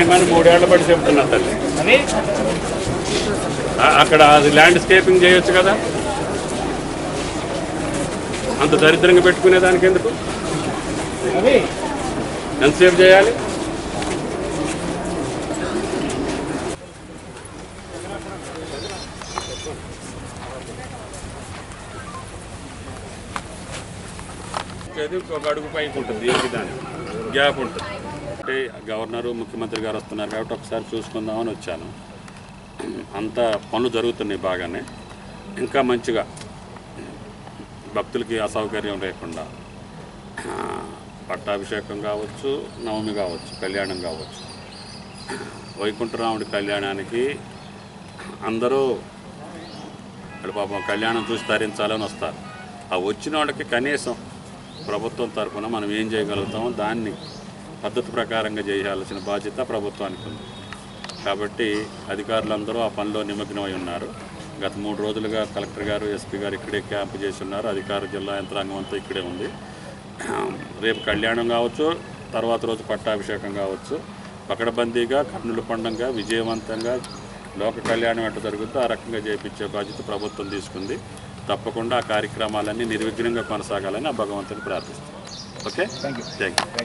చేయమని 3 ఏళ్ల బట్టి చెప్తున్నా తల్లి. అక్కడ అది ల్యాండ్స్కేపింగ్ చేయొచ్చు కదా, అంత దరిద్రంగా పెట్టుకునే దానికి ఎందుకు? ఎంతసేపు చేయాలి? ఒక అడుగు పైకి ఉంటుంది, దాని గ్యాప్ ఉంటుంది. అంటే గవర్నరు ముఖ్యమంత్రి గారు వస్తున్నారు కాబట్టి ఒకసారి చూసుకుందామని వచ్చాను. అంత పనులు జరుగుతున్నాయి బాగానే, ఇంకా మంచిగా భక్తులకి అసౌకర్యం లేకుండా పట్టాభిషేకం కావచ్చు, నవమి కావచ్చు, కళ్యాణం కావచ్చు, వైకుంఠరాముడి కళ్యాణానికి అందరూ పాపం కళ్యాణం చూసి తరించాలని వస్తారు. ఆ వచ్చిన వాళ్ళకి కనీసం ప్రభుత్వం తరఫున మనం ఏం చేయగలుగుతామో దాన్ని పద్ధతి ప్రకారంగా చేయాల్సిన బాధ్యత ప్రభుత్వానికి ఉంది. కాబట్టి అధికారులందరూ ఆ పనిలో నిమగ్నమై ఉన్నారు. గత 3 రోజులుగా కలెక్టర్ గారు, ఎస్పీ గారు ఇక్కడే క్యాంపు చేసి ఉన్నారు. అధికార జిల్లా యంత్రాంగం అంతా ఇక్కడే ఉంది. రేపు కళ్యాణం కావచ్చు, తర్వాత రోజు పట్టాభిషేకం కావచ్చు, పకడ్బందీగా కన్నుల పండుగగా విజయవంతంగా లోక కళ్యాణం ఎట్లా జరుగుతుందో ఆ రకంగా చేయించే బాధ్యత ప్రభుత్వం తీసుకుంది. తప్పకుండా ఆ కార్యక్రమాలన్నీ నిర్విఘ్నంగా కొనసాగాలని ఆ భగవంతుని ప్రార్థిస్తాం. Okay, thank you.